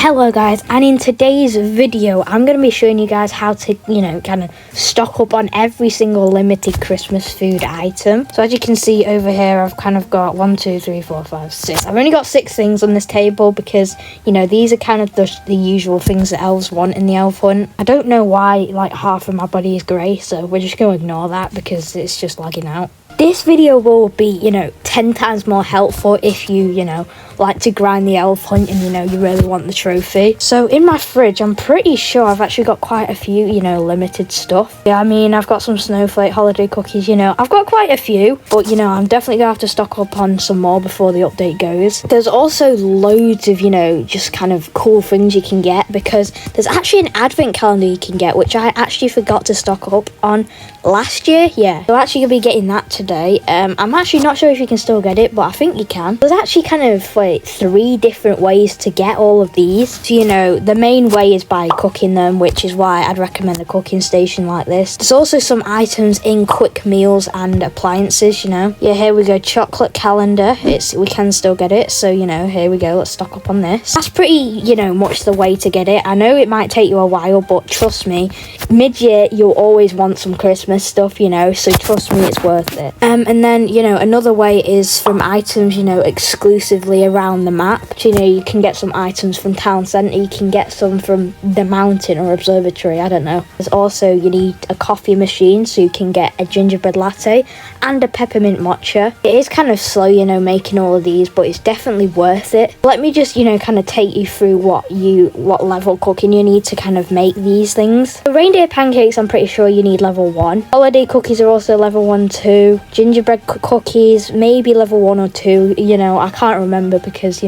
Hello guys, and in today's video I'm going to be showing you guys how to, kind of stock up on every single limited Christmas food item. So as you can see over here, I've kind of got 1, 2, 3, 4, 5, 6. I've only got 6 things on this table because, these are kind of the usual things that elves want in the elf hunt. I don't know why, like, half of my body is grey, so we're just going to ignore that because it's just lagging out. This video will be, 10 times more helpful if you, like to grind the elf hunt and, you really want the trophy. So in my fridge, I'm pretty sure I've actually got quite a few, limited stuff. Yeah, I mean, I've got some snowflake holiday cookies, I've got quite a few, but, I'm definitely gonna have to stock up on some more before the update goes. There's also loads of, just kind of cool things you can get because there's actually an advent calendar you can get, which I actually forgot to stock up on last year. Yeah, so actually gonna be getting that today. I'm actually not sure if you can still get it, but I think you can. There's actually kind of like 3 different ways to get all of these. So, the main way is by cooking them, which is why I'd recommend a cooking station like this. There's also some items in quick meals and appliances, Yeah, here we go, chocolate calendar. We can still get it, so, here we go, let's stock up on this. That's pretty, much the way to get it. I know it might take you a while, but trust me, mid-year you'll always want some Christmas stuff, so trust me, it's worth it. And then, another way is from items, exclusively around the map. You can get some items from town centre, you can get some from the mountain or observatory, I don't know. There's also, you need a coffee machine, so you can get a gingerbread latte and a peppermint matcha. It is kind of slow, making all of these, but it's definitely worth it. Let me just, kind of take you through what level cooking you need to kind of make these things. The reindeer pancakes, I'm pretty sure you need level 1. Holiday cookies are also level 1 too. Gingerbread cookies, maybe level 1 or 2, I can't remember because,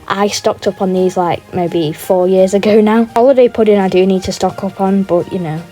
I stocked up on these like maybe 4 years ago now. Holiday pudding I do need to stock up on, but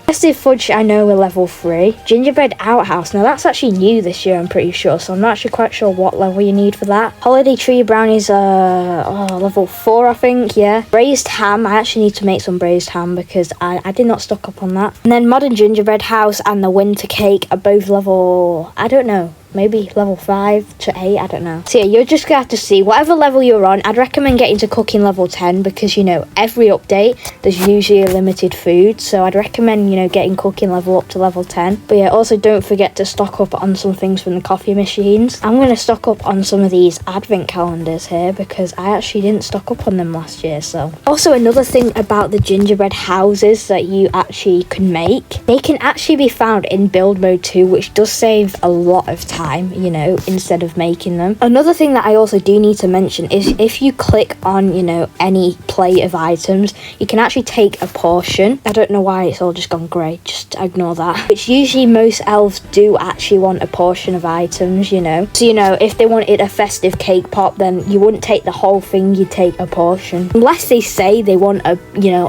festive fudge I know we're level 3. Gingerbread outhouse, now that's actually new this year I'm pretty sure, so I'm not actually quite sure what level you need for that. Holiday tree brownies are level 4 I think, yeah. Braised ham, I actually need to make some braised ham because I did not stock up on that. And then modern gingerbread house and the winter cake are both level, I don't know, maybe level 5 to 8, I don't know. So yeah, you're just gonna have to see whatever level you're on. I'd recommend getting to cooking level 10 because every update there's usually a limited food, so I'd recommend getting cooking level up to level 10. But yeah, also don't forget to stock up on some things from the coffee machines. I'm gonna stock up on some of these advent calendars here because I actually didn't stock up on them last year. So also another thing about the gingerbread houses that you actually can make, they can actually be found in build mode too, which does save a lot of time, instead of making them. Another thing that I also do need to mention is if you click on, any plate of items, you can actually take a portion. I don't know why it's all just gone grey, just ignore that. Which usually most elves do actually want a portion of items, So, if they wanted a festive cake pop, then you wouldn't take the whole thing, you'd take a portion. Unless they say they want a,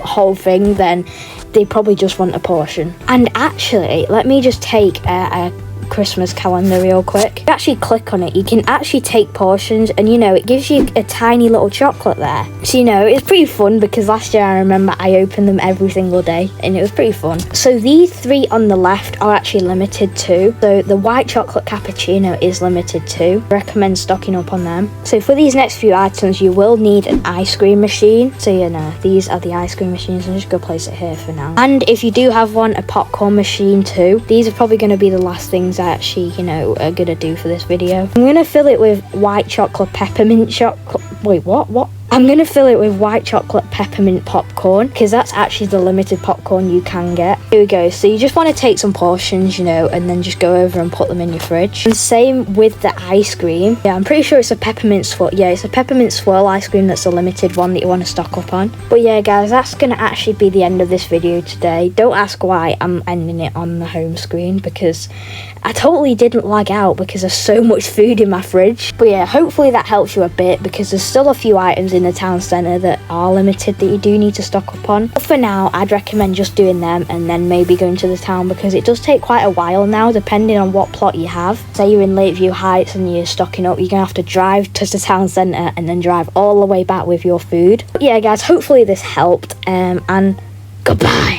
whole thing, then they probably just want a portion. And actually, let me just take a Christmas calendar real quick. You actually click on it, you can actually take portions, and it gives you a tiny little chocolate there. So it's pretty fun because last year I remember I opened them every single day and it was pretty fun. So these 3 on the left are actually limited too. So the white chocolate cappuccino is limited too. I recommend stocking up on them. So for these next few items you will need an ice cream machine. So these are the ice cream machines. I'm just gonna place it here for now. And if you do have one, a popcorn machine too. These are probably going to be the last things I actually are gonna do for this video. I'm gonna fill it with white chocolate peppermint chocolate. Wait, what? I'm going to fill it with white chocolate peppermint popcorn because that's actually the limited popcorn you can get. Here we go. So you just want to take some portions, and then just go over and put them in your fridge. And same with the ice cream. Yeah, I'm pretty sure it's a peppermint swirl. Yeah, it's a peppermint swirl ice cream that's a limited one that you want to stock up on. But yeah, guys, that's going to actually be the end of this video today. Don't ask why I'm ending it on the home screen because I totally didn't lag out because there's so much food in my fridge. But yeah, hopefully that helps you a bit because there's still a few items in the town centre that are limited that you do need to stock up on. But for now, I'd recommend just doing them and then maybe going to the town because it does take quite a while now depending on what plot you have. Say you're in Lakeview Heights and you're stocking up, you're going to have to drive to the town centre and then drive all the way back with your food. But yeah, guys, hopefully this helped and goodbye.